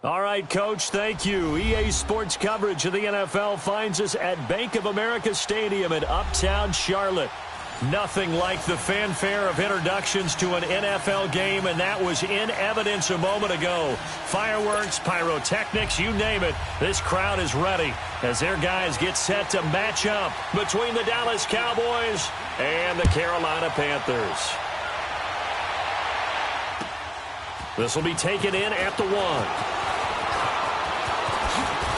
All right, Coach, thank you. EA Sports coverage of the NFL finds us at Bank of America Stadium in Uptown Charlotte. Nothing like the fanfare of introductions to an NFL game, and that was in evidence a moment ago. Fireworks, pyrotechnics, you name it. This crowd is ready as their guys get set to match up between the Dallas Cowboys and the Carolina Panthers. This will be taken in at the 1.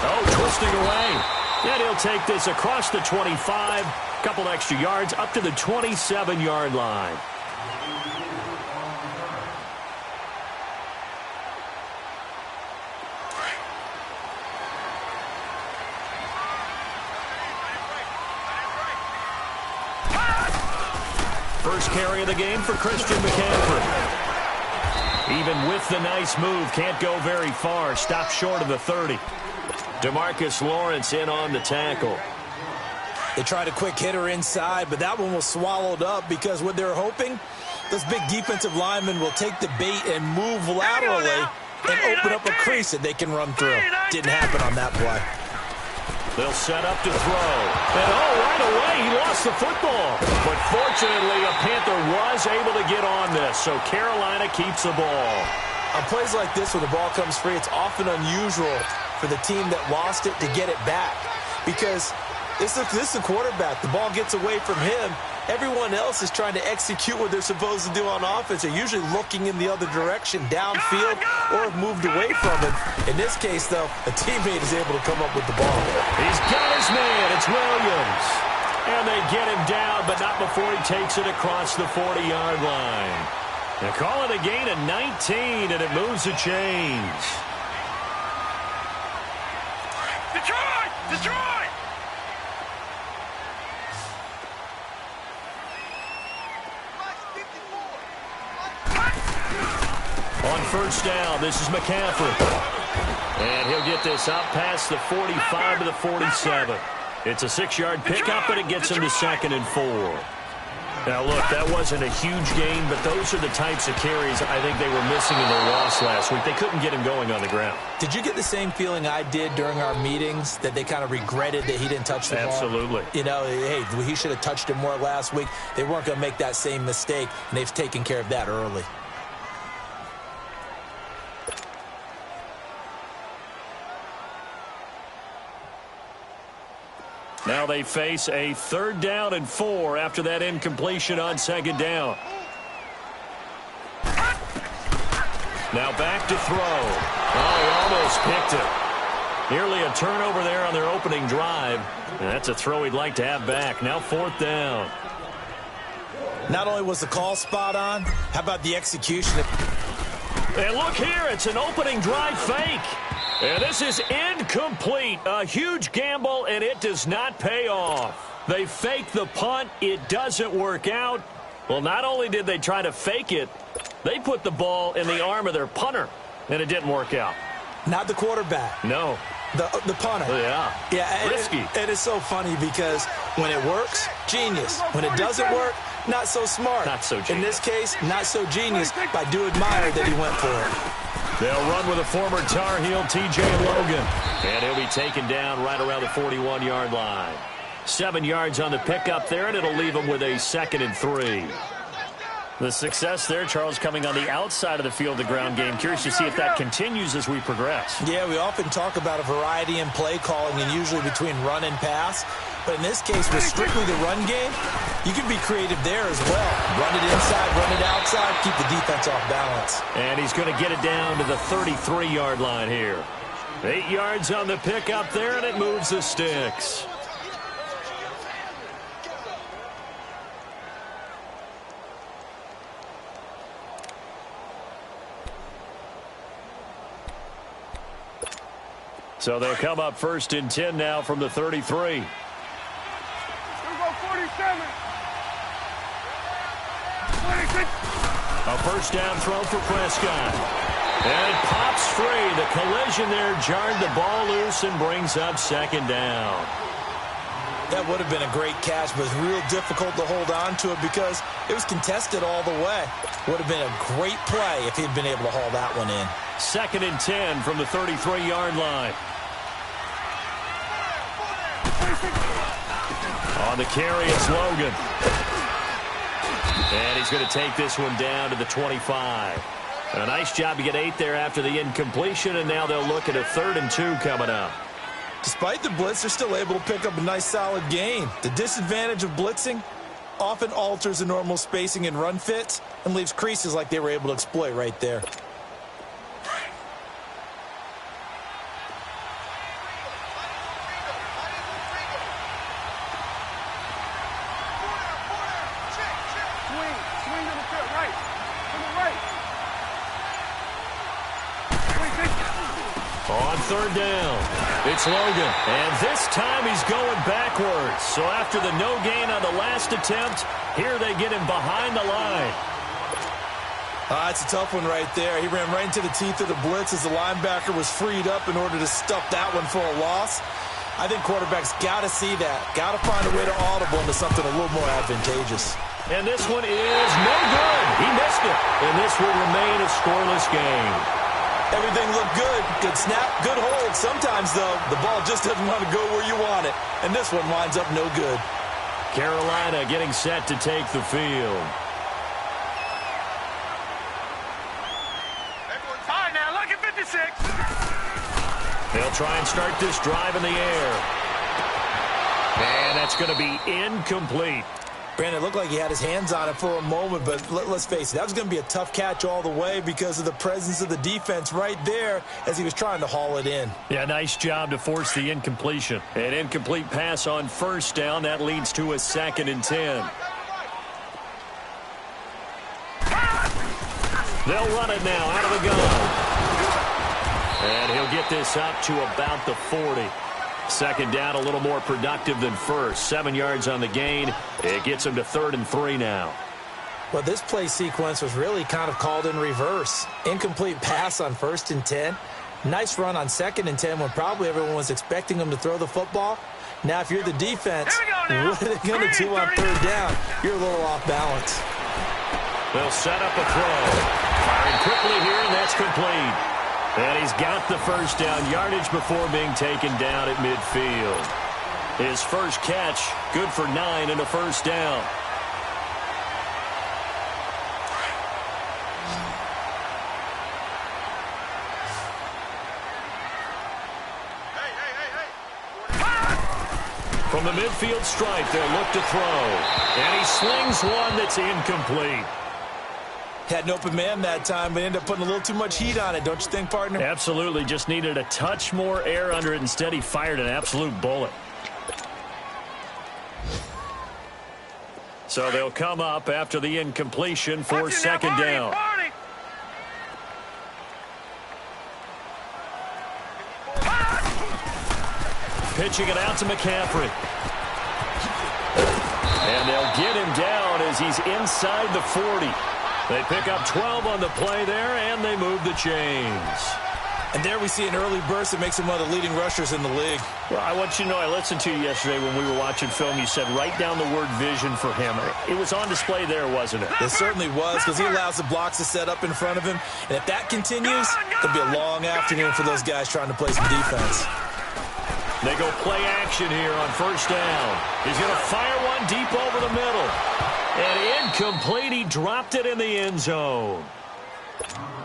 Oh, twisting away. And he'll take this across the 25. Couple extra yards up to the 27-yard line. First carry of the game for Christian McCaffrey. Even with the nice move, can't go very far. Stopped short of the 30. DeMarcus Lawrence in on the tackle. They tried a quick hitter inside, but that one was swallowed up because what they're hoping, those big defensive linemen will take the bait and move laterally and open up a crease that they can run through. Didn't happen on that play. They'll set up to throw. And, right away, he lost the football. But fortunately, a Panther was able to get on this, so Carolina keeps the ball. On plays like this, when the ball comes free, it's often unusual for the team that lost it to get it back. Because this is the quarterback. The ball gets away from him. Everyone else is trying to execute what they're supposed to do on offense. They're usually looking in the other direction, downfield, or have moved away from him. In this case, though, a teammate is able to come up with the ball. He's got his man. It's Williams. And they get him down, but not before he takes it across the 40-yard line. They call it a gain of 19, and it moves the chains. Detroit! Detroit! On first down, this is McCaffrey. And he'll get this up past the 45 to the 47. It's a 6-yard pickup, and it gets him to 2nd and 4. Now, look, that wasn't a huge gain, but those are the types of carries I think they were missing in their loss last week. They couldn't get him going on the ground. Did you get the same feeling I did during our meetings, that they kind of regretted that he didn't touch the ball? Absolutely. You know, hey, he should have touched it more last week. They weren't going to make that same mistake, and they've taken care of that early. Now they face a 3rd down and 4 after that incompletion on 2nd down. Now back to throw. Oh, he almost picked it. Nearly a turnover there on their opening drive. And that's a throw he'd like to have back. Now 4th down. Not only was the call spot on, how about the execution? And look here, it's an opening drive fake. And this is incomplete. A huge gamble, and it does not pay off. They fake the punt. It doesn't work out. Well, not only did they try to fake it, they put the ball in the arm of their punter, and it didn't work out. Not the quarterback. No. The punter. Yeah. Risky. It is so funny because when it works, genius. When it doesn't work, not so smart. Not so genius. In this case, not so genius, but I do admire that he went for it. They'll run with a former Tar Heel, T.J. Logan. And he'll be taken down right around the 41-yard line. 7 yards on the pickup there, and it'll leave him with a 2nd and 3. The success there, Charles, coming on the outside of the field, the ground game. Curious to see if that continues as we progress. Yeah, we often talk about a variety in play calling and usually between run and pass. But in this case, with strictly the run game, you can be creative there as well. Run it inside, run it outside, keep the defense off balance. And he's going to get it down to the 33-yard line here. 8 yards on the pickup there, and it moves the sticks. So they'll come up 1st and 10 now from the 33. A first down throw for Prescott. And it pops free. The collision there jarred the ball loose and brings up 2nd down. That would have been a great catch, but it's real difficult to hold on to it because it was contested all the way. Would have been a great play if he'd been able to haul that one in. 2nd and 10 from the 33-yard line. On the carry, it's Logan. And he's going to take this one down to the 25. A nice job to get 8 there after the incompletion, and now they'll look at a 3rd and 2 coming up. Despite the blitz, they're still able to pick up a nice solid gain. The disadvantage of blitzing often alters the normal spacing and run fits and leaves creases like they were able to exploit right there. On 3rd down, it's Logan. And this time he's going backwards. So after the no gain on the last attempt, here they get him behind the line. It's a tough one right there. He ran right into the teeth of the blitz as the linebacker was freed up in order to stuff that one for a loss. I think quarterbacks got to see that. Got to find a way to audible into something a little more advantageous. And this one is no good. He missed it. And this will remain a scoreless game. Everything looked good. Good snap, good hold. Sometimes, though, the ball just doesn't want to go where you want it. And this one winds up no good. Carolina getting set to take the field. All right, now look at 56. They'll try and start this drive in the air. And that's going to be incomplete. Brandon, it looked like he had his hands on it for a moment, but let's face it, that was going to be a tough catch all the way because of the presence of the defense right there as he was trying to haul it in. Yeah, nice job to force the incompletion. An incomplete pass on first down. That leads to a 2nd and 10. They'll run it now out of the gun. And he'll get this up to about the 40. 2nd down, a little more productive than first. 7 yards on the gain. It gets him to 3rd and 3 now. Well, this play sequence was really kind of called in reverse. Incomplete pass on 1st and 10. Nice run on 2nd and 10 when probably everyone was expecting him to throw the football. Now, if you're the defense, what are they going to do on 3rd down? You're a little off balance. They'll set up a throw. Firing quickly here, and that's complete. And he's got the first down yardage before being taken down at midfield. His first catch, good for 9 and a first down. From the midfield stripe, they'll look to throw. And he slings one that's incomplete. Had an open man that time, but ended up putting a little too much heat on it, don't you think, partner? Absolutely. Just needed a touch more air under it. Instead, he fired an absolute bullet. So they'll come up after the incompletion for 2nd down. Pitching it out to McCaffrey. And they'll get him down as he's inside the 40. They pick up 12 on the play there, and they move the chains. And there we see an early burst that makes him one of the leading rushers in the league. Well, I want you to know, I listened to you yesterday when we were watching film. You said write down the word vision for him. It was on display there, wasn't it? It certainly was, because he allows the blocks to set up in front of him. And if that continues, it'll be a long afternoon for those guys trying to play some defense. They go play action here on 1st down. He's going to fire one deep over the middle. And incomplete. He dropped it in the end zone.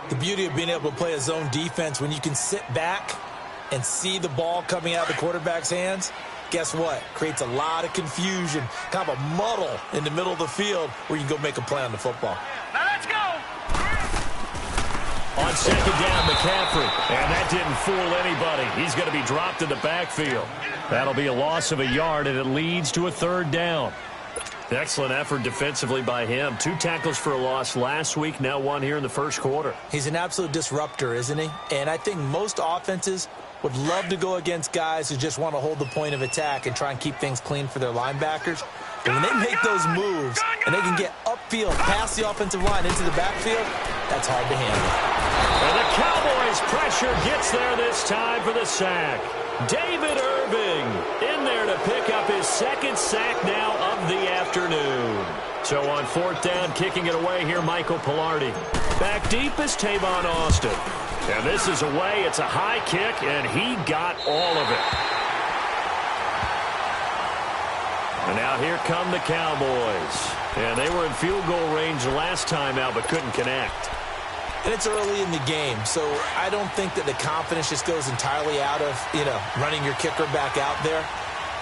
The beauty of being able to play a zone defense when you can sit back and see the ball coming out of the quarterback's hands, guess what? Creates a lot of confusion, kind of a muddle in the middle of the field where you can go make a play on the football. Now let's go. On 2nd down, McCaffrey. And that didn't fool anybody. He's going to be dropped in the backfield. That'll be a loss of a yard, and it leads to a 3rd down. Excellent effort defensively by him. 2 tackles for a loss last week, now 1 here in the first quarter. He's an absolute disruptor, isn't he? And I think most offenses would love to go against guys who just want to hold the point of attack and try and keep things clean for their linebackers. But when they make those moves and they can get upfield past the offensive line into the backfield, that's hard to handle. And the Cowboys pressure gets there this time for the sack. David Irving in there to pick up his 2nd sack now of the afternoon. So on 4th down, kicking it away here, Michael Pilardi. Back deep is Tavon Austin. And this is away. It's a high kick, and he got all of it. And now here come the Cowboys. And they were in field goal range last time out, but couldn't connect. And it's early in the game, so I don't think that the confidence just goes entirely out of, running your kicker back out there.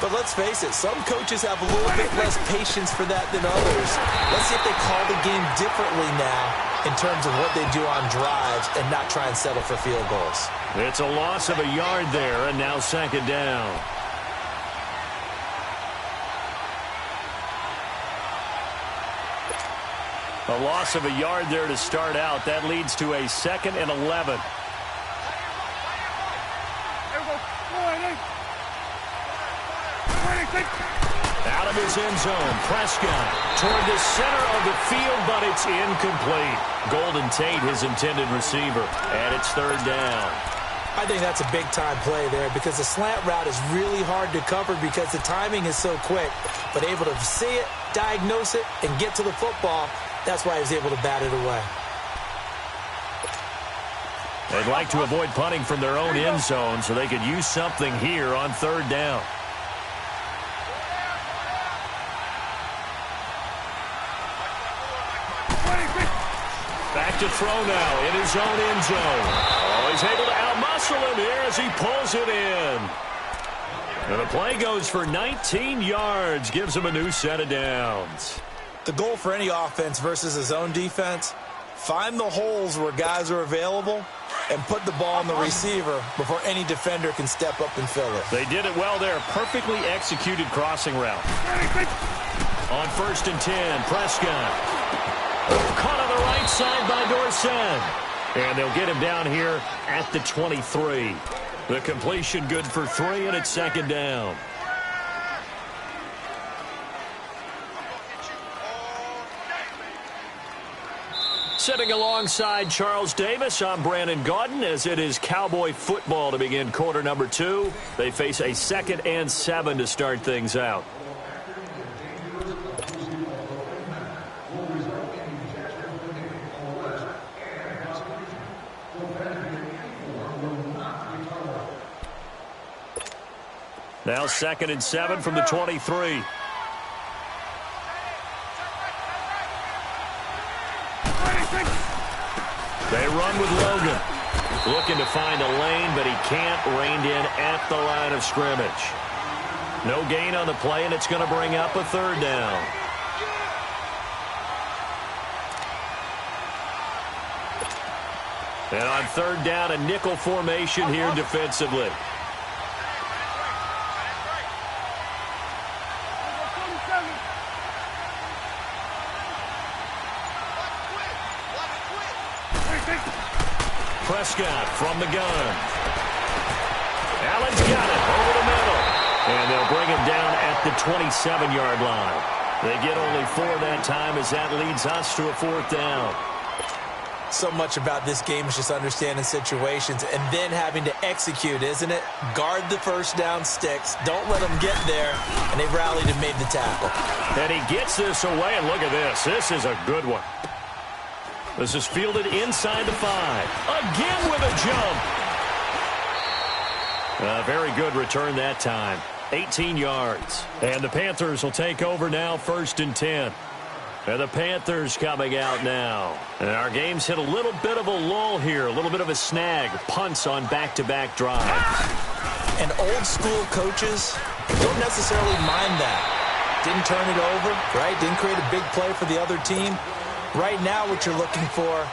But let's face it, some coaches have a little bit less patience for that than others. Let's see if they call the game differently now in terms of what they do on drives and not try and settle for field goals. It's a loss of a yard there, and now 2nd down. A loss of a yard there to start out. That leads to a 2nd and 11. Out of his end zone, Prescott toward the center of the field, but it's incomplete. Golden Tate, his intended receiver, and it's 3rd down. I think that's a big-time play there because the slant route is really hard to cover because the timing is so quick. But able to see it, diagnose it, and get to the football, that's why he was able to bat it away. They'd like to avoid punting from their own end zone so they could use something here on third down. Back to throw now in his own end zone. Oh, he's able to outmuscle him here as he pulls it in. And the play goes for 19 yards, gives him a new set of downs. The goal for any offense versus his own defense, find the holes where guys are available and put the ball on the receiver before any defender can step up and fill it. They did it well there. Perfectly executed crossing route. On 1st and 10, Prescott. Caught on the right side by Dorsett. And they'll get him down here at the 23. The completion good for 3, and it's 2nd down. Sitting alongside Charles Davis, I'm Brandon Gaudin, as it is Cowboy football to begin quarter number 2. They face a 2nd and 7 to start things out. Now 2nd and 7 from the 23. They run with Logan. Looking to find a lane, but he can't. Reined in at the line of scrimmage. No gain on the play, and it's going to bring up a 3rd down. And on 3rd down, a nickel formation here defensively. Prescott from the gun. Allen's got it over the middle. And they'll bring him down at the 27-yard line. They get only 4 that time as that leads us to a 4th down. So much about this game is just understanding situations and then having to execute, isn't it? Guard the first down sticks. Don't let them get there. And they've rallied and made the tackle. And he gets this away, and look at this. This is a good one. This is fielded inside the 5. Again with a jump. A very good return that time. 18 yards. And the Panthers will take over now, 1st and 10. And the Panthers coming out now. And our game's hit a little bit of a lull here. A little bit of a snag. Punts on back-to-back drives. And old-school coaches don't necessarily mind that. Didn't turn it over, right? Didn't create a big play for the other team. Right now what you're looking for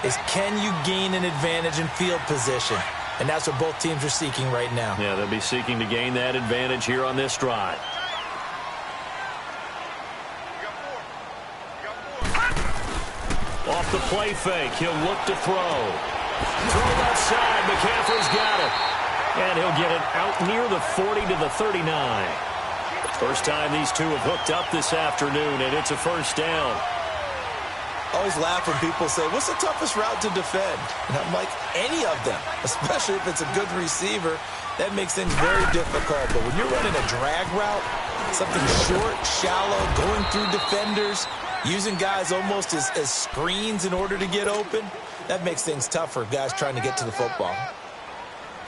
is, can you gain an advantage in field position? And that's what both teams are seeking right now. Yeah, they'll be seeking to gain that advantage here on this drive. Off the play fake, he'll look to throw. Throw left side, McCaffrey's got it. And he'll get it out near the 40 to the 39. First time these two have hooked up this afternoon, and it's a 1st down. I always laugh when people say, what's the toughest route to defend? And I'm like, any of them, especially if it's a good receiver. That makes things very difficult. But when you're running a drag route, something short, shallow, going through defenders, using guys almost as screens in order to get open, that makes things tough for guys trying to get to the football.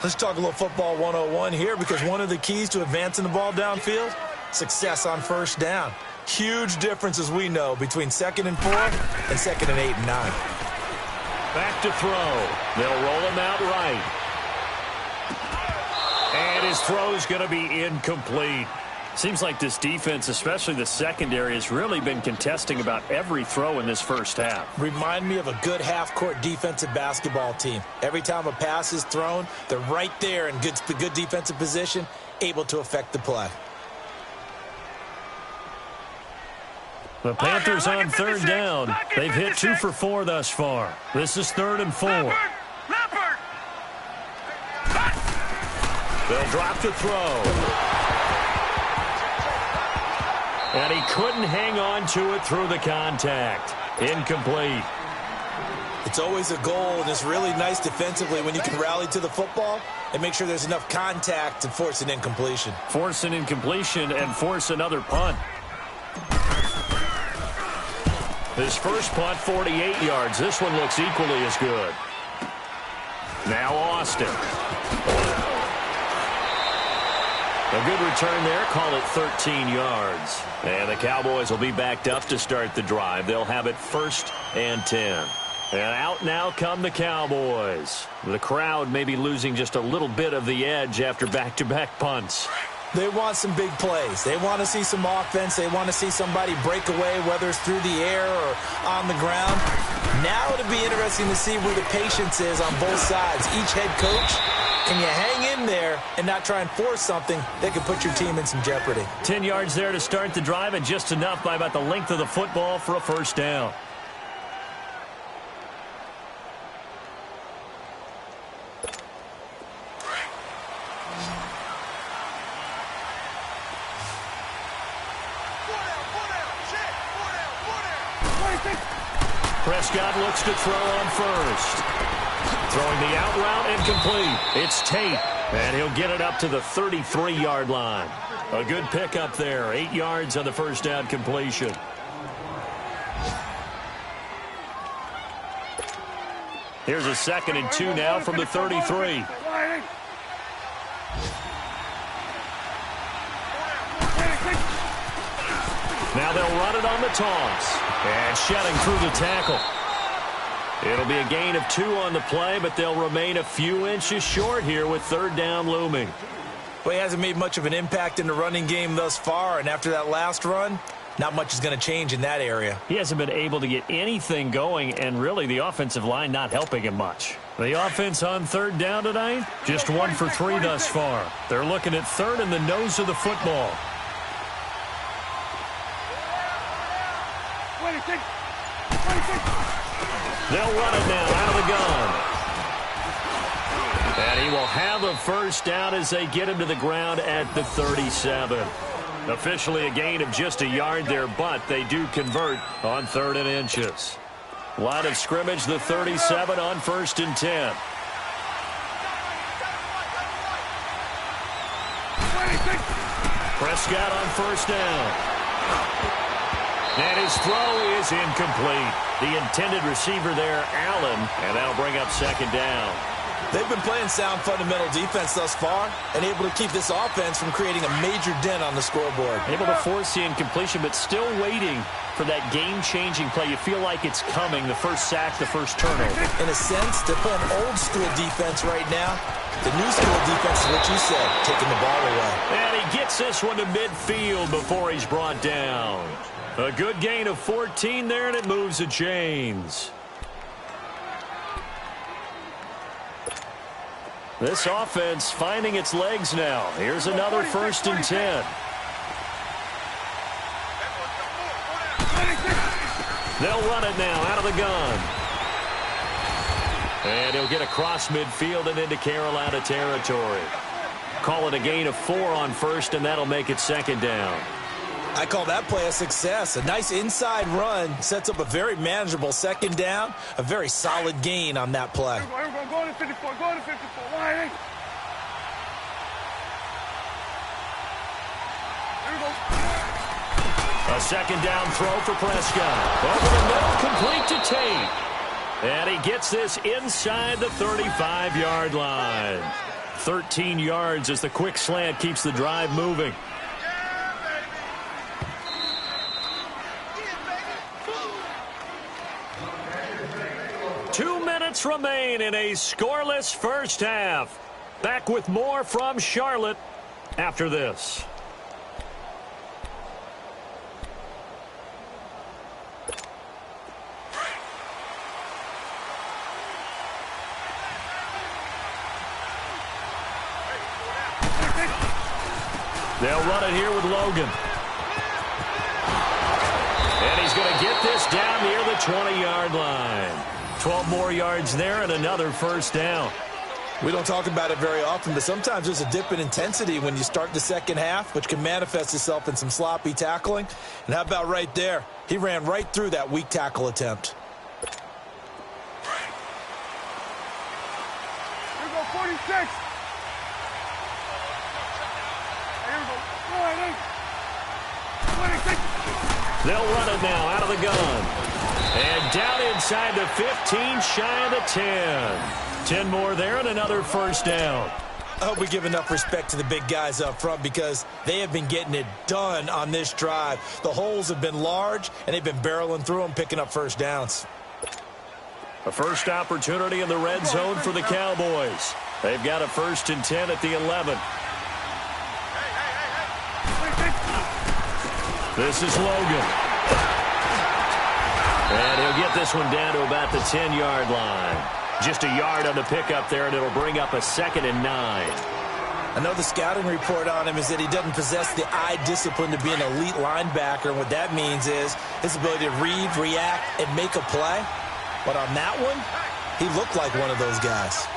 Let's talk a little football 101 here, because one of the keys to advancing the ball downfield, success on 1st down. Huge difference, as we know, between 2nd and 4 and 2nd and 8 and 9. Back to throw. They'll roll him out right. And his throw's going to be incomplete. Seems like this defense, especially the secondary, has really been contesting about every throw in this first half. Remind me of a good half-court defensive basketball team. Every time a pass is thrown, they're right there in good defensive position, able to affect the play. The Panthers on 3rd down. They've hit 2 for 4 thus far. This is 3rd and 4. They'll drop to throw. And he couldn't hang on to it through the contact. Incomplete. It's always a goal, and it's really nice defensively when you can rally to the football and make sure there's enough contact to force an incompletion. Force an incompletion and force another punt. His first punt, 48 yards. This one looks equally as good. Now Austin. A good return there. Call it 13 yards. And the Cowboys will be backed up to start the drive. They'll have it 1st and 10. And out now come the Cowboys. The crowd may be losing just a little bit of the edge after back-to-back punts. They want some big plays. They want to see some offense. They want to see somebody break away, whether it's through the air or on the ground. Now it'll be interesting to see where the patience is on both sides. Each head coach, can you hang in there and not try and force something that could put your team in some jeopardy? 10 yards there to start the drive, and just enough by about the length of the football for a first down. Prescott looks to throw on first. Throwing the out route and complete. It's Tate, and he'll get it up to the 33-yard line. A good pickup there. 8 yards on the first down completion. Here's a 2nd and 2 now from the 33. Now they'll run it on the toss. And shedding through the tackle. It'll be a gain of 2 on the play, but they'll remain a few inches short here with 3rd down looming. Well, he hasn't made much of an impact in the running game thus far, and after that last run, not much is going to change in that area. He hasn't been able to get anything going, and really the offensive line not helping him much. The offense on 3rd down tonight, just 1 for 3 thus far. They're looking at 3rd and the nose of the football. They'll run it now out of the gun. And he will have a first down as they get him to the ground at the 37. Officially a gain of just a yard there, but they do convert on 3rd and inches. Line of scrimmage, the 37 on 1st and 10. Prescott on 1st down. And his throw is incomplete. The intended receiver there, Allen, and that'll bring up 2nd down. They've been playing sound fundamental defense thus far and able to keep this offense from creating a major dent on the scoreboard. Able to force the incompletion, but still waiting for that game-changing play. You feel like it's coming, the first sack, the first turnover. In a sense, they're playing old-school defense right now. The new school defense is what you said, taking the ball away. And he gets this one to midfield before he's brought down. A good gain of 14 there, and it moves the chains. This offense finding its legs now. Here's another 1st and 10. They'll run it now out of the gun. And he'll get across midfield and into Carolina territory. Call it a gain of 4 on 1st, and that'll make it 2nd down. I call that play a success. A nice inside run sets up a very manageable 2nd down. A very solid gain on that play. Go to 54, go to 54. Wide. A 2nd down throw for Prescott. Over the middle, complete to Tate. And he gets this inside the 35-yard line. 13 yards as the quick slant keeps the drive moving. Remain in a scoreless first half. Back with more from Charlotte after this. They'll run it here with Logan. And he's going to get this down near the 20-yard line. 12 more yards there and another first down. We don't talk about it very often, but sometimes there's a dip in intensity when you start the 2nd half, which can manifest itself in some sloppy tackling. And how about right there? He ran right through that weak tackle attempt. Here we go, 46. Here we go. 26. They'll run it now out of the gun. And down inside the 15, shy of the 10. 10 more there and another first down. I hope we give enough respect to the big guys up front because they have been getting it done on this drive. The holes have been large, and they've been barreling through them, picking up first downs. A first opportunity in the red zone for the Cowboys. They've got a 1st and 10 at the 11. This is Logan. And he'll get this one down to about the 10-yard line. Just a yard on the pickup there, and it'll bring up a 2nd and 9. I know the scouting report on him is that he doesn't possess the eye discipline to be an elite linebacker, and what that means is his ability to read, react, and make a play. But on that one, he looked like one of those guys.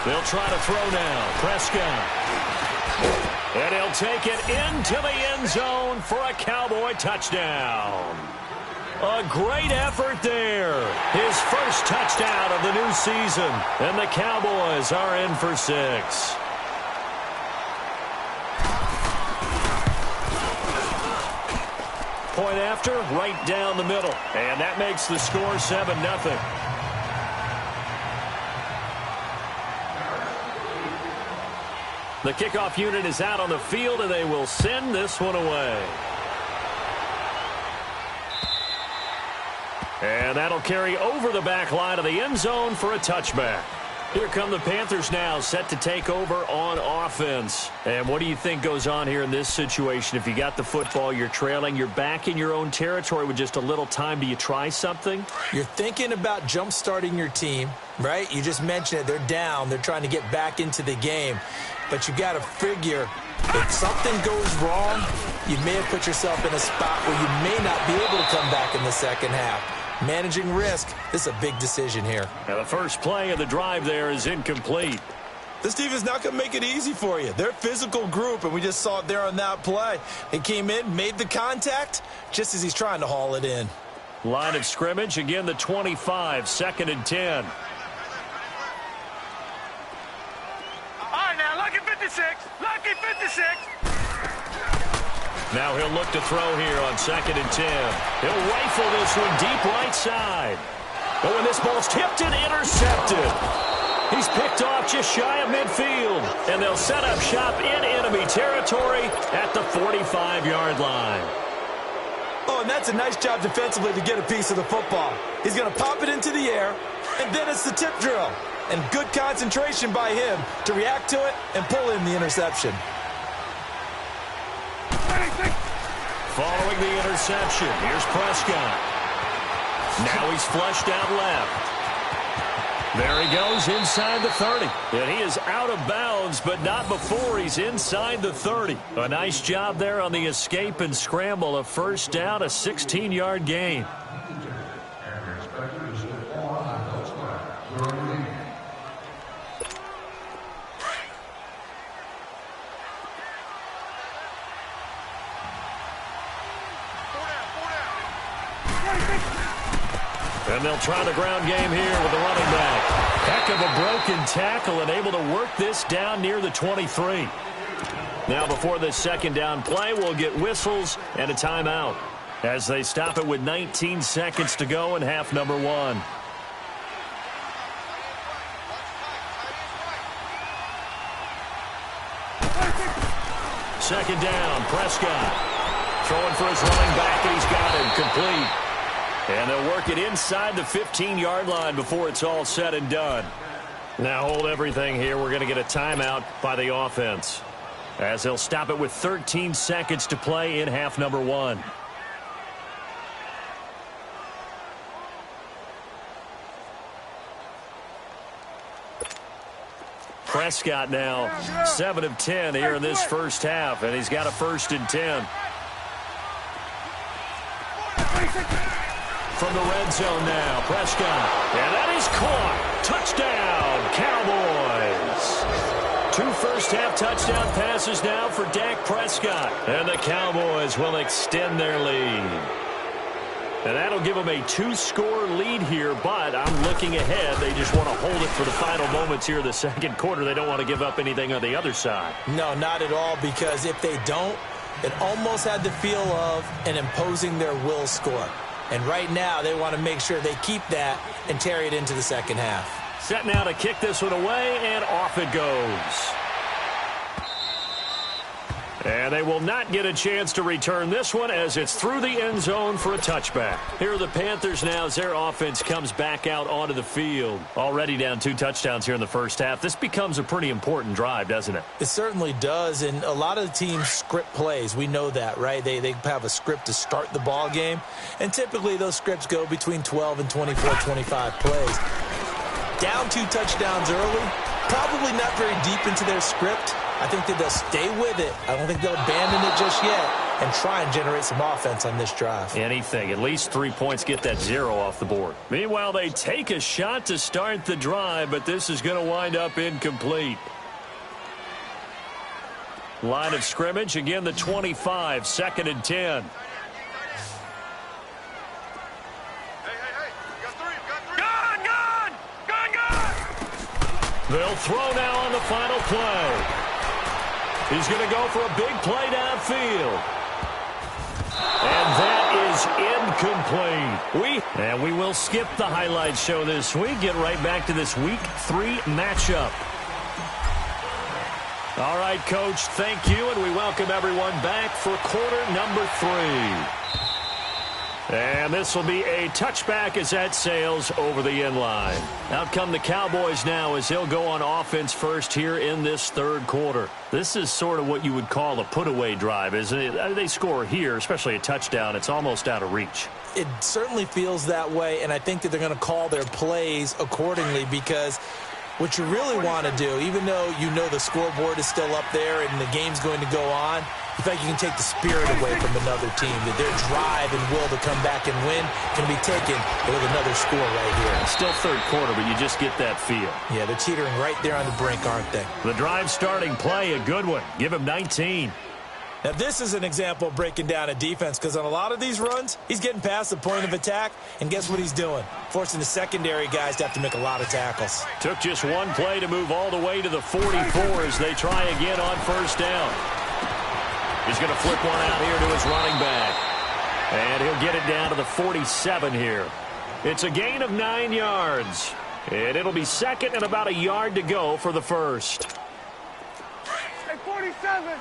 They'll try to throw now. Prescott. And he'll take it into the end zone for a Cowboy touchdown. A great effort there. His first touchdown of the new season. And the Cowboys are in for 6. Point after, right down the middle. And that makes the score 7-0. The kickoff unit is out on the field, and they will send this one away. And that'll carry over the back line of the end zone for a touchback. Here come the Panthers now, set to take over on offense. And what do you think goes on here in this situation? If you got the football, you're trailing, you're back in your own territory with just a little time. Do you try something? You're thinking about jump-starting your team, right? You just mentioned it. They're down. They're trying to get back into the game. But you got to figure if something goes wrong, you may have put yourself in a spot where you may not be able to come back in the second half. Managing risk, this is a big decision here. And the first play of the drive there is incomplete. This team is not going to make it easy for you. They're a physical group, and we just saw it there on that play. He came in, made the contact, just as he's trying to haul it in. Line of scrimmage, again the 25, 2nd and 10. All right, now, lucky 56. Lucky 56. Now he'll look to throw here on 2nd and 10. He'll rifle this one deep right side. But when this ball's tipped and intercepted, he's picked off just shy of midfield. And they'll set up shop in enemy territory at the 45-yard line. Oh, and that's a nice job defensively to get a piece of the football. He's going to pop it into the air, and then it's the tip drill. And good concentration by him to react to it and pull in the interception. Following the interception, here's Prescott. Now he's flushed out left. There he goes inside the 30. And he is out of bounds, but not before he's inside the 30. A nice job there on the escape and scramble. A first down, a 16-yard gain. And they'll try the ground game here with the running back. Heck of a broken tackle and able to work this down near the 23. Now before this second down play, we'll get whistles and a timeout as they stop it with 19 seconds to go in half number 1. Second down, Prescott. Throwing for his running back, and he's got him complete. And they'll work it inside the 15-yard line before it's all said and done. Now hold everything here. We're going to get a timeout by the offense, as they'll stop it with 13 seconds to play in half number 1. Prescott now 7 of 10 here in this first half, and he's got a 1st and 10. From the red zone now, Prescott. And that is caught. Touchdown, Cowboys. 2 first-half touchdown passes now for Dak Prescott. And the Cowboys will extend their lead. And that'll give them a 2-score lead here, but I'm looking ahead. They just want to hold it for the final moments here in the second quarter. They don't want to give up anything on the other side. No, not at all, because if they don't, It almost had the feel of an imposing their will score. And right now, they want to make sure they keep that and carry it into the second half. Set now to kick this one away, and off it goes. And they will not get a chance to return this one as it's through the end zone for a touchback. Here are the Panthers now as their offense comes back out onto the field. Already down 2 touchdowns here in the first half. This becomes a pretty important drive, doesn't it? It certainly does, and a lot of the teams script plays. We know that, right? They have a script to start the ball game, and typically those scripts go between 12 and 24, 25 plays. Down 2 touchdowns early, probably not very deep into their script. I think that they'll stay with it. I don't think they'll abandon it just yet and try and generate some offense on this drive. Anything. At least 3 points, get that 0 off the board. Meanwhile, they take a shot to start the drive, but this is going to wind up incomplete. Line of scrimmage, again the 25, 2nd and 10. They'll throw now on the final play. He's going to go for a big play downfield. And that is incomplete. And we will skip the highlights show this week. Get right back to this Week 3 matchup. All right, Coach, thank you, and we welcome everyone back for quarter number 3. And this will be a touchback as that sails over the end line. Out come the Cowboys now as they'll go on offense first here in this third quarter. This is sort of what you would call a put-away drive, isn't it? They score here, especially a touchdown. It's almost out of reach. It certainly feels that way, and I think that they're going to call their plays accordingly because what you really want to do, even though you know the scoreboard is still up there and the game's going to go on, you feel like you can take the spirit away from another team, that their drive and will to come back and win can be taken with another score right here. It's still third quarter, but you just get that feel. Yeah, they're teetering right there on the brink, aren't they? The drive starting play, a good one. Give him 19. Now, this is an example of breaking down a defense because on a lot of these runs, he's getting past the point of attack, and guess what he's doing? Forcing the secondary guys to have to make a lot of tackles. Took just one play to move all the way to the 44 as they try again on first down. He's going to flip one out here to his running back. And he'll get it down to the 47 here. It's a gain of 9 yards. And it'll be second and about a yard to go for the first. Hey, 47.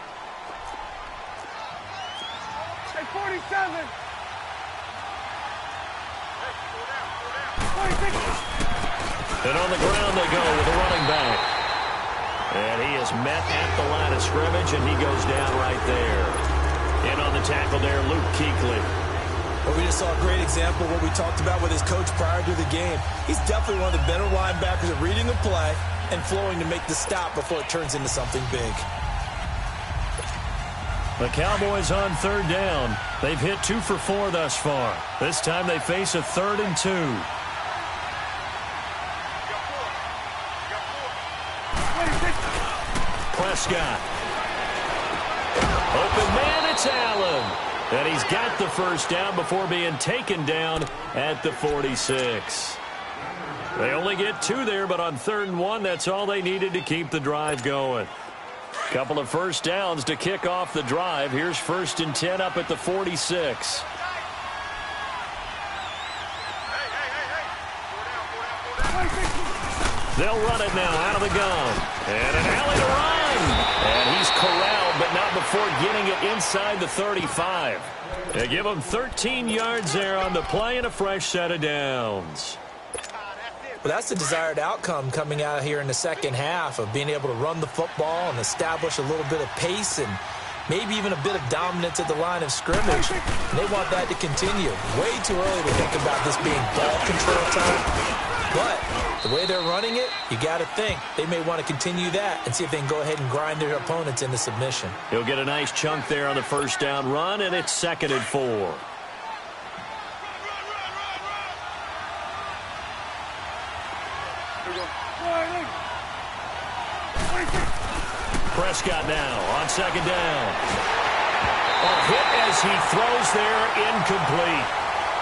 Hey, 47. 46. And on the ground they go with the running back. And he is met at the line of scrimmage, and he goes down right there. And on the tackle there, Luke Kuechly. Well, we just saw a great example of what we talked about with his coach prior to the game. He's definitely one of the better linebackers at reading the play and flowing to make the stop before it turns into something big. The Cowboys on third down. They've hit 2 for 4 thus far. This time they face a 3rd and 2. Prescott. Open man, it's Allen. And he's got the first down before being taken down at the 46. They only get 2 there, but on 3rd and 1, that's all they needed to keep the drive going. Couple of first downs to kick off the drive. Here's 1st and 10 up at the 46. They'll run it now out of the gun. And an alley to run. And he's corralled, but not before getting it inside the 35. They give him 13 yards there on the play and a fresh set of downs. Well, that's the desired outcome coming out here in the second half of being able to run the football and establish a little bit of pace and maybe even a bit of dominance at the line of scrimmage. And they want that to continue. Way too early to think about this being ball control time. But the way they're running it, you got to think they may want to continue that and see if they can go ahead and grind their opponents into submission. He'll get a nice chunk there on the first down run, and it's 2nd and 4. Prescott now on 2nd down. A hit as he throws there, incomplete.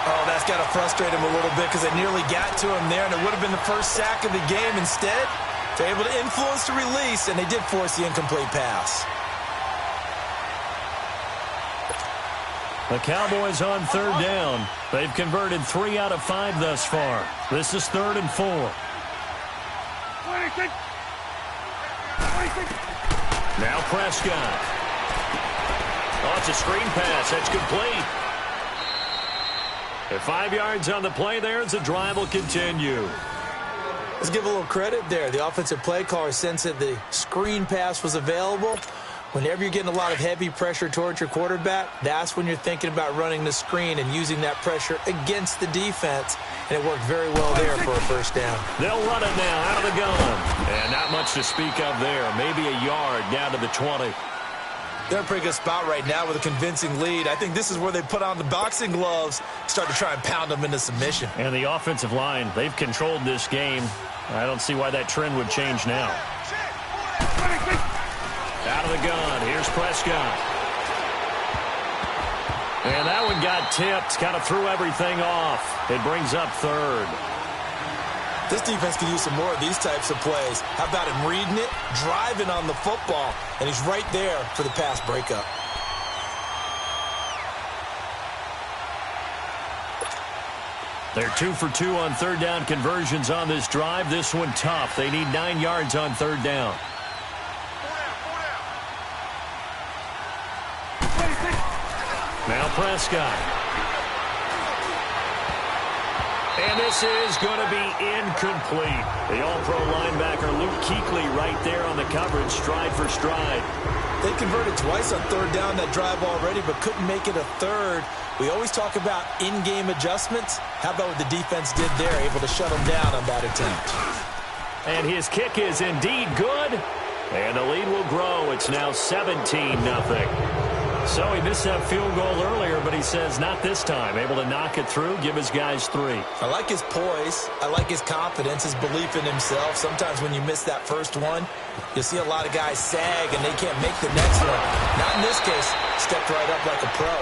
Oh, that's got to frustrate him a little bit because they nearly got to him there, and it would have been the first sack of the game. Instead, they're able to influence the release, and they did force the incomplete pass. The Cowboys on third down. They've converted 3 out of 5 thus far. This is 3rd and 4. 26. Now Prescott. Oh, it's a screen pass. That's complete. At 5 yards on the play there as the drive will continue. Let's give a little credit there. The offensive play caller sensed that the screen pass was available. Whenever you're getting a lot of heavy pressure towards your quarterback, that's when you're thinking about running the screen and using that pressure against the defense. And it worked very well there for a first down. They'll run it now out of the gun. And not much to speak of there. Maybe a yard down to the 20. They're in a pretty good spot right now with a convincing lead. I think this is where they put on the boxing gloves, start to try and pound them into submission. And the offensive line, they've controlled this game. I don't see why that trend would change now. Out of the gun, here's Prescott. And that one got tipped, kind of threw everything off. It brings up 3rd. This defense could use some more of these types of plays. How about him reading it, driving on the football, and he's right there for the pass breakup. They're 2 for 2 on third down conversions on this drive. This one tough. They need 9 yards on third down. Now Prescott. And this is going to be incomplete. The all-pro linebacker Luke Kuechly right there on the coverage, stride for stride. They converted twice on third down that drive already, but couldn't make it a third. We always talk about in-game adjustments. How about what the defense did there, able to shut them down on that attempt. And his kick is indeed good. And the lead will grow. It's now 17-0. So he missed that field goal earlier, but he says not this time. Able to knock it through, give his guys 3. I like his poise. I like his confidence, his belief in himself. Sometimes when you miss that first one, you'll see a lot of guys sag and they can't make the next one. Not in this case. Stepped right up like a pro.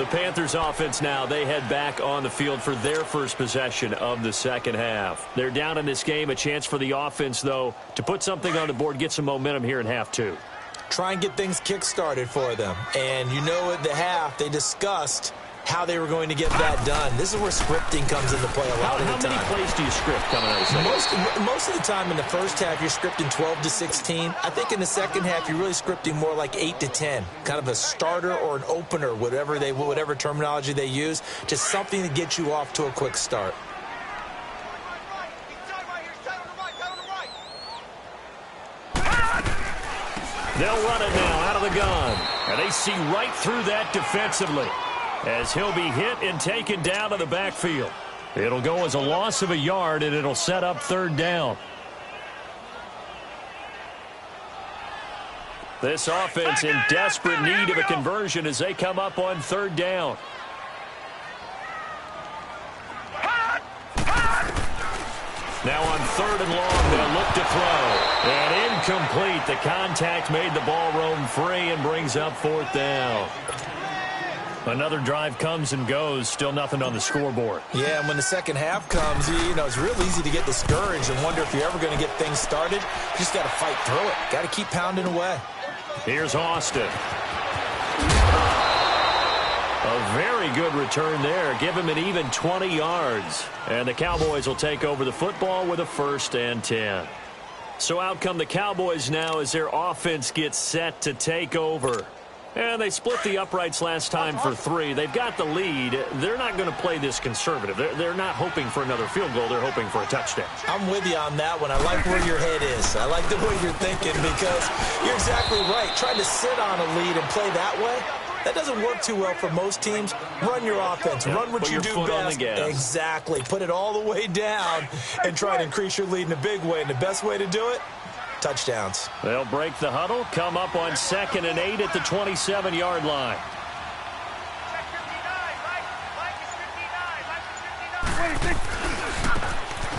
The Panthers offense now, they head back on the field for their first possession of the second half. They're down in this game. A chance for the offense, though, to put something on the board, get some momentum here in half 2. Try and get things kick-started for them. And you know at the half, they discussed how they were going to get that done. This is where scripting comes into play a lot of the time. How many plays do you script coming out of the second? Most of the time in the first half, you're scripting 12 to 16. I think in the second half, you're really scripting more like 8 to 10. Kind of a starter or an opener, whatever terminology they use. Just something to get you off to a quick start. They'll run it now out of the gun. And they see right through that defensively as he'll be hit and taken down to the backfield. It'll go as a loss of a yard, and it'll set up third down. This offense in desperate need of a conversion as they come up on third down. Now on 3rd and long, they'll look to throw. And incomplete. The contact made the ball roam free and brings up 4th down. Another drive comes and goes. Still nothing on the scoreboard. Yeah, and when the second half comes, you know, it's real easy to get discouraged and wonder if you're ever going to get things started. You just got to fight through it. Got to keep pounding away. Here's Austin. A very good return there. Give him an even 20 yards. And the Cowboys will take over the football with a 1st and 10. So out come the Cowboys now as their offense gets set to take over. And they split the uprights last time for 3. They've got the lead. They're not going to play this conservative. They're not hoping for another field goal. They're hoping for a touchdown. I'm with you on that one. I like where your head is. I like the way you're thinking because you're exactly right. Trying to sit on a lead and play that way, that doesn't work too well for most teams. Run your offense. Run what you do best. Exactly. Put it all the way down and try to increase your lead in a big way. And the best way to do it, touchdowns. They'll break the huddle, come up on 2nd and 8 at the 27-yard line.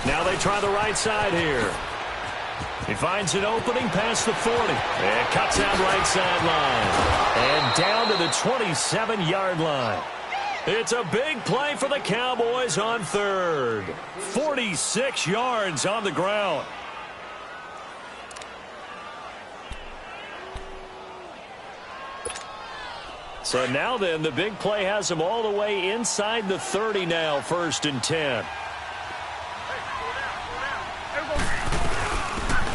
Now they try the right side here. He finds an opening past the 40. And cuts out right sideline. And down to the 27-yard line. It's a big play for the Cowboys on 3rd. 46 yards on the ground. So now then, the big play has them all the way inside the 30 now, 1st and 10.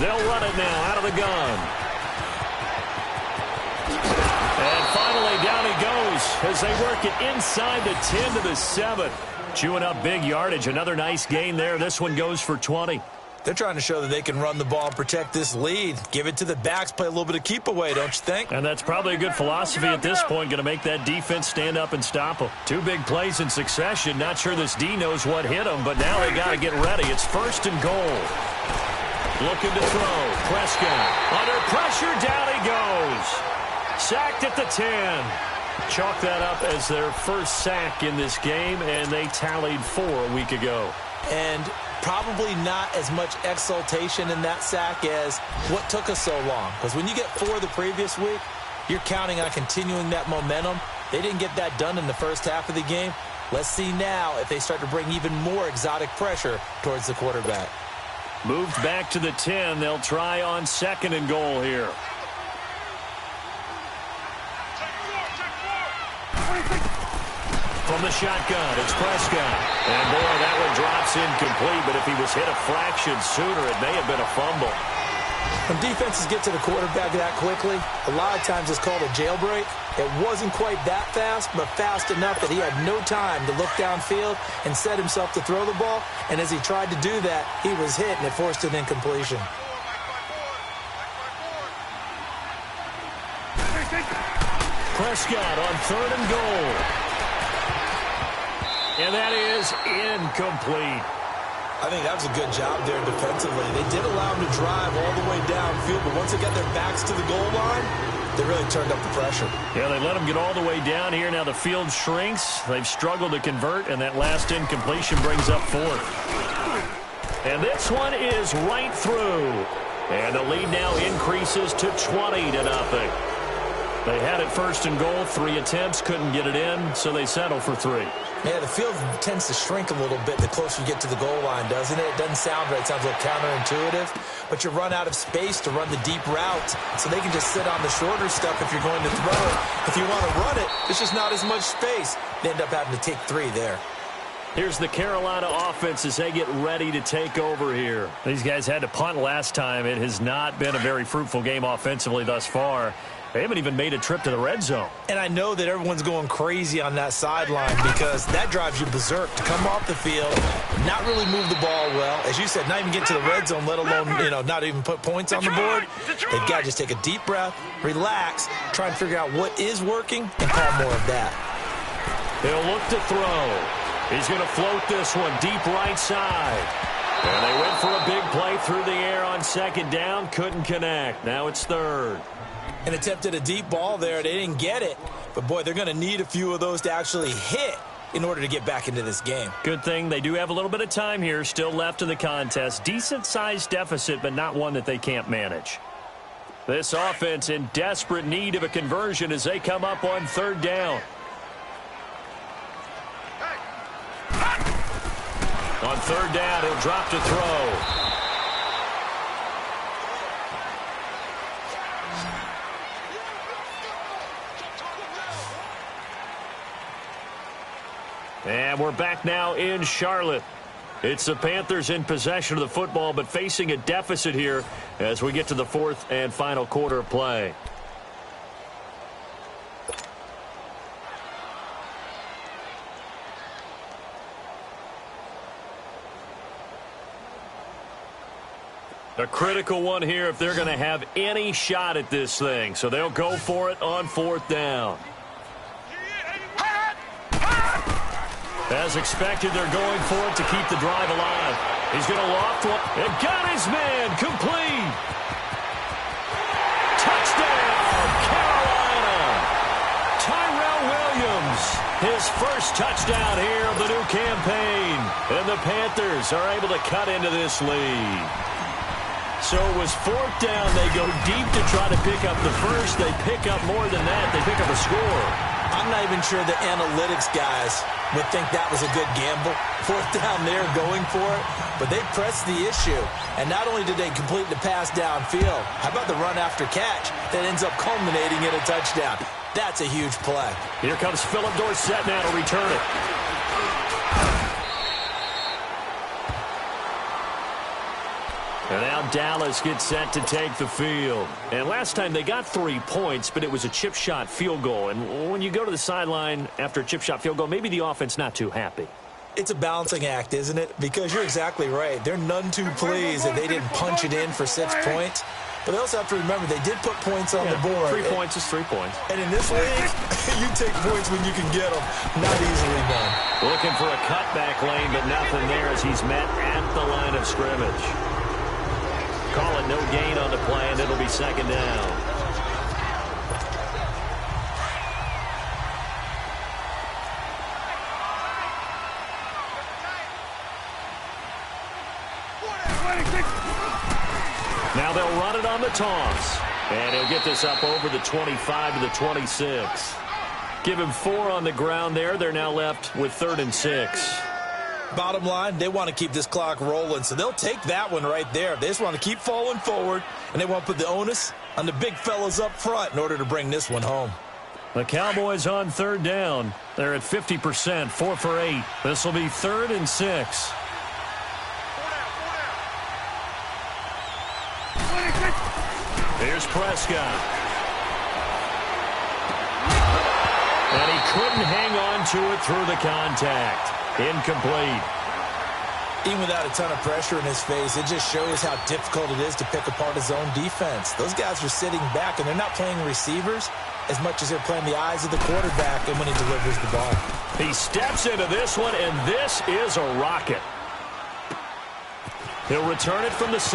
They'll run it now out of the gun. And finally, down he goes as they work it inside the 10 to the 7. Chewing up big yardage. Another nice gain there. This one goes for 20. They're trying to show that they can run the ball and protect this lead. Give it to the backs, play a little bit of keep away, don't you think? And that's probably a good philosophy at this point. Going to make that defense stand up and stop them. 2 big plays in succession. Not sure this D knows what hit them, but now they got to get ready. It's 1st and goal. Looking to throw. Prescott under pressure. Down he goes. Sacked at the 10. Chalk that up as their first sack in this game, and they tallied 4 a week ago. And probably not as much exultation in that sack as what took us so long. Because when you get 4 the previous week, you're counting on continuing that momentum. They didn't get that done in the first half of the game. Let's see now if they start to bring even more exotic pressure towards the quarterback. Moved back to the 10. They'll try on 2nd and goal here. From the shotgun, it's Prescott. And, boy, that one drops incomplete, but if he was hit a fraction sooner, it may have been a fumble. When defenses get to the quarterback that quickly, a lot of times it's called a jailbreak. It wasn't quite that fast, but fast enough that he had no time to look downfield and set himself to throw the ball. And as he tried to do that, he was hit, and it forced an incompletion. Prescott on 3rd and goal. And that is incomplete. I think that was a good job there defensively. They did allow him to drive all the way downfield, but once they got their backs to the goal line, they really turned up the pressure. Yeah, they let him get all the way down here. Now the field shrinks. They've struggled to convert, and that last incompletion brings up 4th. And this one is right through. And the lead now increases to 20-0. They had it 1st and goal, 3 attempts, couldn't get it in, so they settle for 3. Yeah, the field tends to shrink a little bit the closer you get to the goal line, doesn't it? It doesn't sound right. It sounds a little counterintuitive. But you run out of space to run the deep route, so they can just sit on the shorter stuff if you're going to throw it. If you want to run it, there's just not as much space. They end up having to take 3 there. Here's the Carolina offense as they get ready to take over here. These guys had to punt last time. It has not been a very fruitful game offensively thus far. They haven't even made a trip to the red zone. And I know that everyone's going crazy on that sideline because that drives you berserk to come off the field, not really move the ball well. As you said, not even get to the red zone, let alone, not even put points on the board. They've got to just take a deep breath, relax, try and figure out what is working, and call more of that. They'll look to throw. He's going to float this one deep right side. And they went for a big play through the air on 2nd down. Couldn't connect. Now it's 3rd. And attempted a deep ball there. They didn't get it. But, boy, they're going to need a few of those to actually hit in order to get back into this game. Good thing they do have a little bit of time here still left in the contest. Decent-sized deficit, but not one that they can't manage. This offense in desperate need of a conversion as they come up on 3rd down. On 3rd down, he'll drop to throw. And we're back now in Charlotte. It's the Panthers in possession of the football, but facing a deficit here as we get to the 4th and final quarter of play. A critical one here if they're going to have any shot at this thing. So they'll go for it on 4th down. As expected, they're going for it to keep the drive alive. He's going to loft one. And got his man complete. Touchdown, Carolina. Tyrell Williams, his first touchdown here of the new campaign. And the Panthers are able to cut into this lead. So it was 4th down. They go deep to try to pick up the first. They pick up more than that. They pick up a score. I'm not even sure the analytics guys would think that was a good gamble. 4th down there going for it. But they pressed the issue. And not only did they complete the pass downfield, how about the run after catch that ends up culminating in a touchdown? That's a huge play. Here comes Philip Dorsett now to return it. And now Dallas gets set to take the field. And last time they got 3 points, but it was a chip shot field goal. And when you go to the sideline after a chip shot field goal, maybe the offense not too happy. It's a balancing act, isn't it? Because you're exactly right. They're none too pleased that they didn't punch it in for 6 points. But they also have to remember they did put points on the board. 3 points is 3 points. And in this league, you take points when you can get them. Not easily done. Looking for a cutback lane, but nothing there as he's met at the line of scrimmage. Call it no gain on the play, and it'll be second down. Now they'll run it on the toss. And he'll get this up over the 25 to the 26. Give him 4 on the ground there. They're now left with 3rd and 6. Bottom line, they want to keep this clock rolling, so they'll take that one right there. They just want to keep falling forward, and they want to put the onus on the big fellas up front in order to bring this one home. The Cowboys on 3rd down. They're at 50%, 4 for 8. This will be 3rd and 6. Here's Prescott. And he couldn't hang on to it through the contact. Incomplete. Even without a ton of pressure in his face, it just shows how difficult it is to pick apart his own defense. Those guys are sitting back, and they're not playing receivers as much as they're playing the eyes of the quarterback and when he delivers the ball. He steps into this one, and this is a rocket. He'll return it from the 6.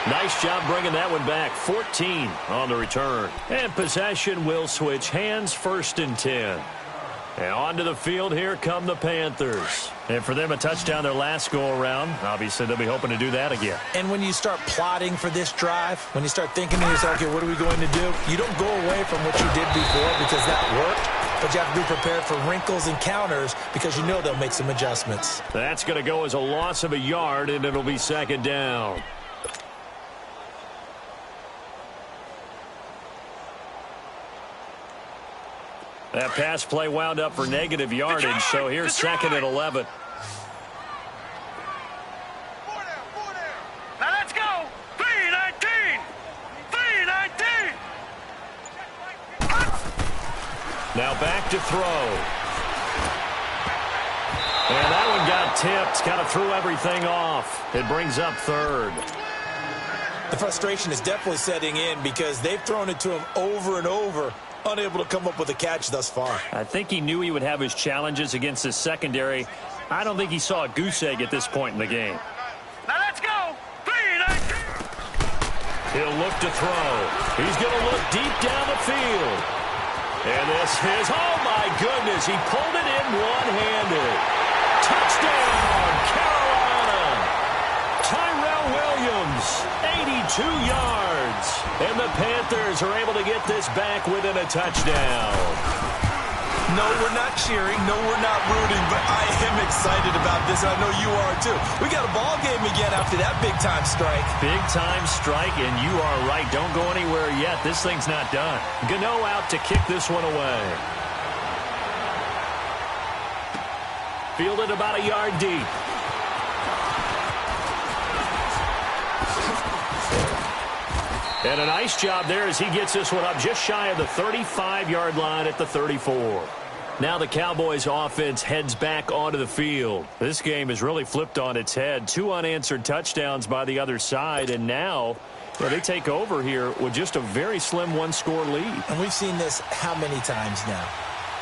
Nice job bringing that one back. 14 on the return. And possession will switch hands, 1st and 10. And onto the field, here come the Panthers. And for them, a touchdown their last go-around. Obviously, they'll be hoping to do that again. And when you start plotting for this drive, when you start thinking to yourself, okay, what are we going to do? You don't go away from what you did before because that worked, but you have to be prepared for wrinkles and counters because you know they'll make some adjustments. That's going to go as a loss of a yard, and it'll be 2nd down. That pass play wound up for negative yardage, so here's 2nd and 11. Now let's go. 3-19. 3-19. Now back to throw. And that one got tipped. Kind of threw everything off. It brings up 3rd. The frustration is definitely setting in because they've thrown it to him over and over, unable to come up with a catch thus far. I think he knew he would have his challenges against his secondary. I don't think he saw a goose egg at this point in the game. Now let's go. 3-19. He'll look to throw. He's going to look deep down the field. And this is, oh my goodness, he pulled it in one-handed. Touchdown, Carolina. Tyrell Williams, 82 yards. And the Panthers are able to get this back within a touchdown. No, we're not cheering. No, we're not rooting, but I am excited about this, and I know you are too. We got a ball game again after that big-time strike. Big-time strike, and you are right. Don't go anywhere yet. This thing's not done. Gano out to kick this one away. Fielded about a yard deep. And a nice job there as he gets this one up just shy of the 35-yard line at the 34. Now the Cowboys offense heads back onto the field. This game is really flipped on its head. 2 unanswered touchdowns by the other side, and now they take over here with just a very slim 1-score lead. And we've seen this how many times now?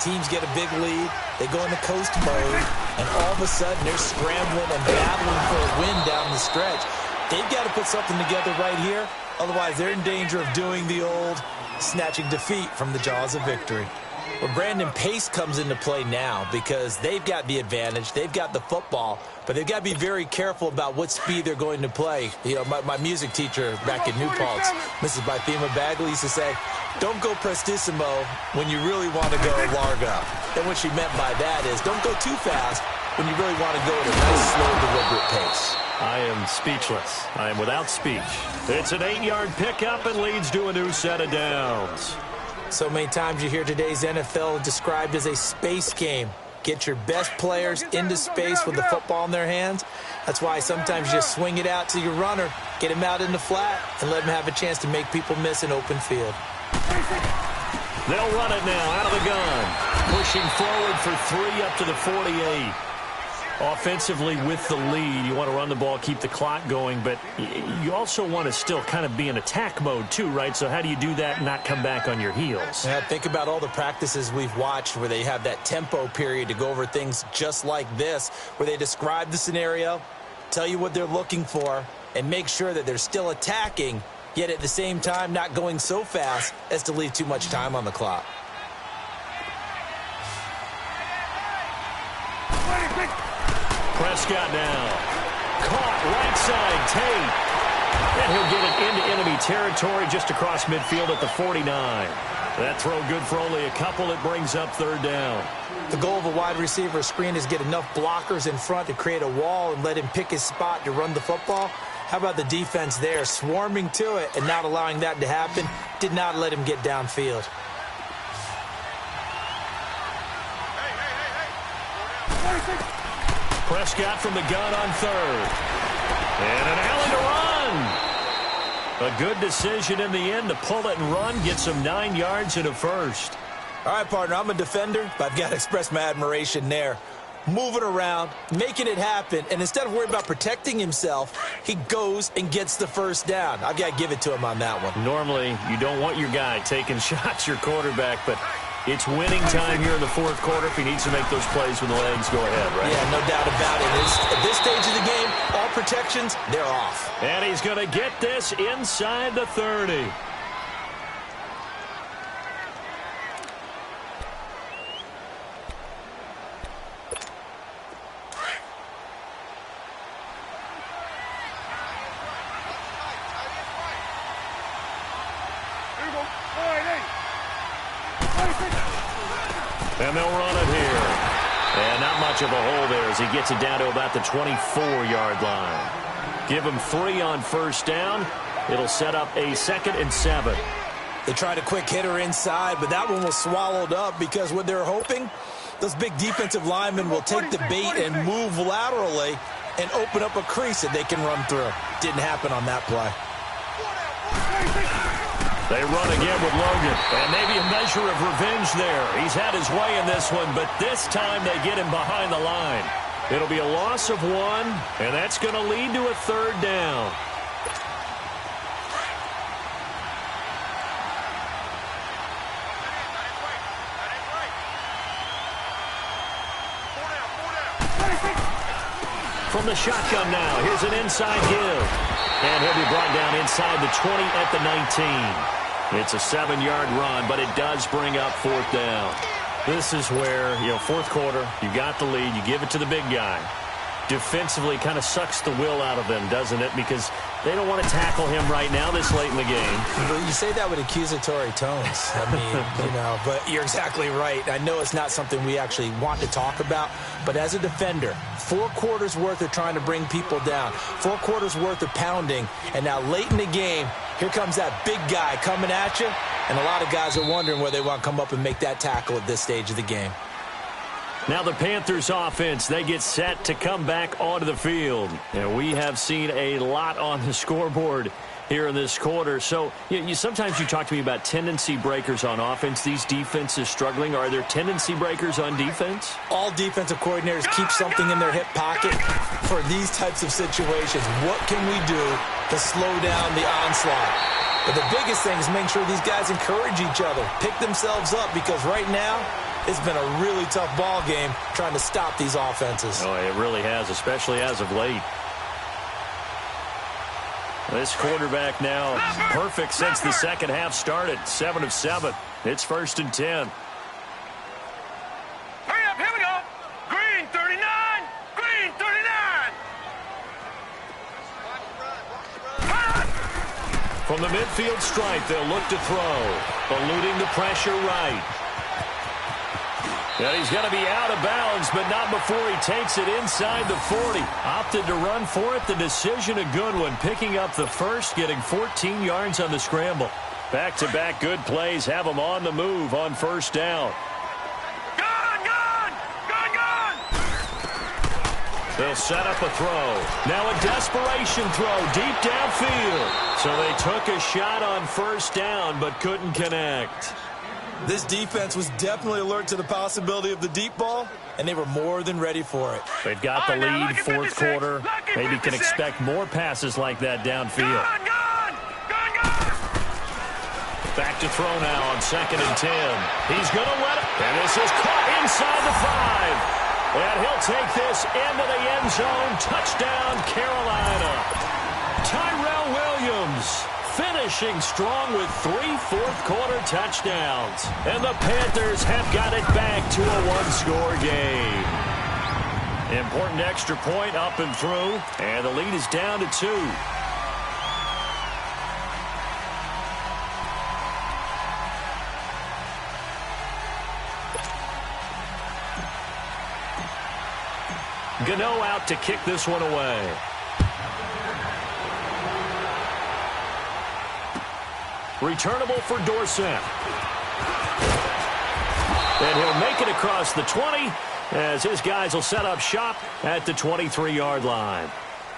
Teams get a big lead, they go into coast mode, and all of a sudden they're scrambling and battling for a win down the stretch. They've got to put something together right here. Otherwise, they're in danger of doing the old snatching defeat from the jaws of victory. Well, Brandon, pace comes into play now because they've got the advantage. They've got the football, but they've got to be very careful about what speed they're going to play. You know, my music teacher back in New Paltz, Mrs. Bythema Bagley, used to say, don't go prestissimo when you really want to go largo. And what she meant by that is don't go too fast when you really want to go at a nice, slow, deliberate pace. I am speechless. I am without speech. It's an 8-yard pickup and leads to a new set of downs. So many times you hear today's NFL described as a space game. Get your best players into space with the football in their hands. That's why sometimes you just swing it out to your runner, get him out in the flat, and let him have a chance to make people miss an open field. They'll run it now out of the gun. Pushing forward for 3 up to the 48. Offensively with the lead, you want to run the ball, keep the clock going, but you also want to still kind of be in attack mode too, right? So how do you do that and not come back on your heels? Yeah, think about all the practices we've watched where they have that tempo period to go over things just like this, where they describe the scenario, tell you what they're looking for, and make sure that they're still attacking, yet at the same time not going so fast as to leave too much time on the clock. Prescott now. Caught right side, Tate. And he'll get it into enemy territory just across midfield at the 49. That throw good for only a couple. It brings up 3rd down. The goal of a wide receiver screen is get enough blockers in front to create a wall and let him pick his spot to run the football. How about the defense there, swarming to it and not allowing that to happen? Did not let him get downfield. Prescott from the gun on 3rd. And an Allen to run. A good decision in the end to pull it and run. Gets him 9 yards and a first. All right, partner, I'm a defender, but I've got to express my admiration there. Moving around, making it happen, and instead of worrying about protecting himself, he goes and gets the first down. I've got to give it to him on that one. Normally, you don't want your guy taking shots, your quarterback, but it's winning time here in the 4th quarter if he needs to make those plays when the legs go ahead, right? Yeah, no doubt about it. At this stage of the game, all protections, they're off. And he's going to get this inside the 30. And they'll run it here. And not much of a hole there as he gets it down to about the 24-yard line. Give him 3 on 1st down. It'll set up a 2nd and 7. They tried a quick hitter inside, but that one was swallowed up because what they're hoping, those big defensive linemen will take the bait and move laterally and open up a crease that they can run through. Didn't happen on that play. They run again with Logan, and maybe a measure of revenge there. He's had his way in this one, but this time they get him behind the line. It'll be a loss of 1, and that's going to lead to a 3rd down. From the shotgun now, here's an inside give. And he'll be brought down inside the 20 at the 19. It's a 7-yard run, but it does bring up 4th down. This is where, 4th quarter, you got the lead, you give it to the big guy. Defensively kind of sucks the will out of them, doesn't it? Because they don't want to tackle him right now this late in the game. Well, you say that with accusatory tones. I mean, but you're exactly right. I know it's not something we actually want to talk about, but as a defender, 4 quarters worth of trying to bring people down, 4 quarters worth of pounding, and now late in the game, here comes that big guy coming at you, and a lot of guys are wondering where they want to come up and make that tackle at this stage of the game. Now the Panthers offense, they get set to come back onto the field. And we have seen a lot on the scoreboard here in this quarter. So sometimes you talk to me about tendency breakers on offense. These defenses struggling. Are there tendency breakers on defense? All defensive coordinators keep something in their hip pocket for these types of situations. What can we do to slow down the onslaught? But the biggest thing is make sure these guys encourage each other, pick themselves up, because right now it's been a really tough ball game trying to stop these offenses. Oh, it really has, especially as of late. This quarterback now perfect since the second half started. 7 of 7. It's 1st and 10. Hurry up, here we go. Green 39. Green 39. From the midfield stripe, they'll look to throw. Eluding the pressure right. And he's going to be out of bounds, but not before he takes it inside the 40. Opted to run for it. The decision a good one. Picking up the first, getting 14 yards on the scramble. Back-to-back good plays have him on the move on first down. They'll set up a throw. Now a desperation throw deep downfield. So they took a shot on first down but couldn't connect. This defense was definitely alert to the possibility of the deep ball, and they were more than ready for it. They've got the lead, fourth quarter. Maybe can expect more passes like that downfield. Back to throw now on 2nd and 10. He's going to let it. And this is caught inside the 5. And he'll take this into the end zone. Touchdown, Carolina. Tyrell Williams finishing strong with 3 fourth-quarter touchdowns. And the Panthers have got it back to a one-score game. Important extra point up and through. And the lead is down to 2. Gano out to kick this one away. Returnable for Dorsett. And he'll make it across the 20 as his guys will set up shop at the 23-yard line.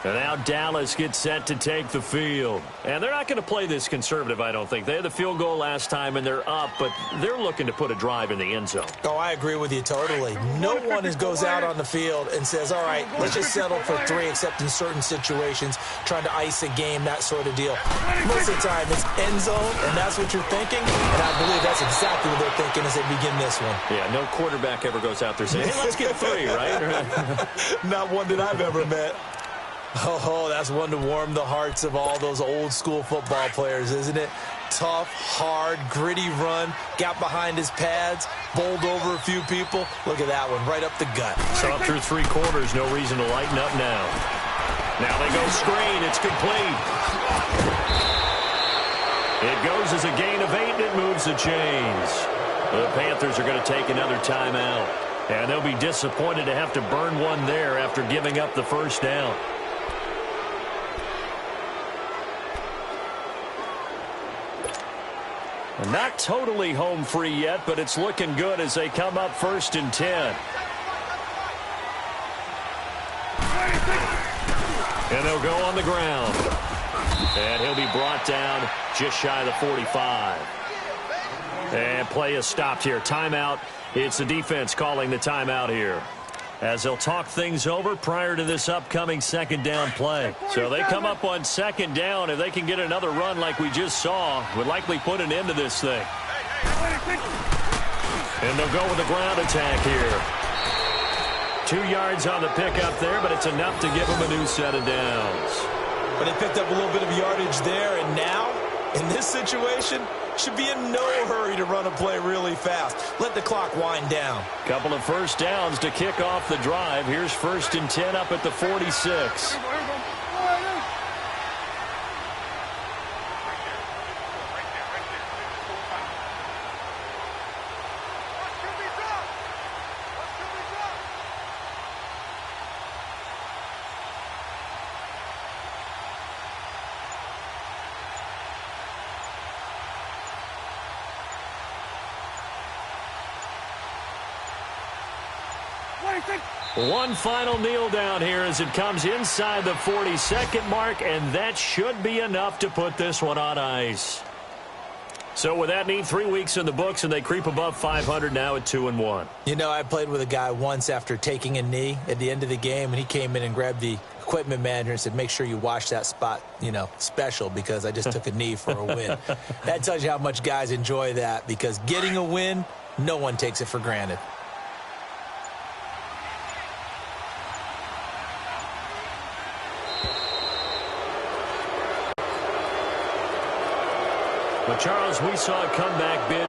And now Dallas gets set to take the field. And they're not going to play this conservative, I don't think. They had the field goal last time, and they're up, but they're looking to put a drive in the end zone. Oh, I agree with you totally. No one goes out on the field and says, all right, let's just settle for 3, except in certain situations, trying to ice a game, that sort of deal. Most of the time, it's end zone, and that's what you're thinking, and I believe that's exactly what they're thinking as they begin this one. Yeah, no quarterback ever goes out there saying, hey, let's get 3, right? Not one that I've ever met. Oh, that's one to warm the hearts of all those old-school football players, isn't it? Tough, hard, gritty run, got behind his pads, bowled over a few people. Look at that one, right up the gut. So up through 3 quarters, no reason to lighten up now. Now they go screen, it's complete. It goes as a gain of 8, and it moves the chains. The Panthers are going to take another timeout. And they'll be disappointed to have to burn one there after giving up the first down. Not totally home free yet, but it's looking good as they come up 1st and 10. And they'll go on the ground. And he'll be brought down just shy of the 45. And play is stopped here. Timeout. It's the defense calling the timeout here, as they'll talk things over prior to this upcoming 2nd down play. So they come up on 2nd down. If they can get another run like we just saw, would likely put an end to this thing. And they'll go with the ground attack here. 2 yards on the pickup there, but it's enough to give them a new set of downs. But they picked up a little bit of yardage there, and now, in this situation, should be in no hurry to run a play really fast. Let the clock wind down. Couple of first downs to kick off the drive. Here's 1st and 10 up at the 46. One final kneel down here as it comes inside the 42nd mark, and that should be enough to put this one on ice. So with that neat 3 weeks in the books, and they creep above 500 now at 2-1. You know, I played with a guy once after taking a knee at the end of the game, and he came in and grabbed the equipment manager and said, make sure you wash that spot, you know, special, because I just took a knee for a win. That tells you how much guys enjoy that, because getting a win, no one takes it for granted. But, Charles, we saw a comeback bid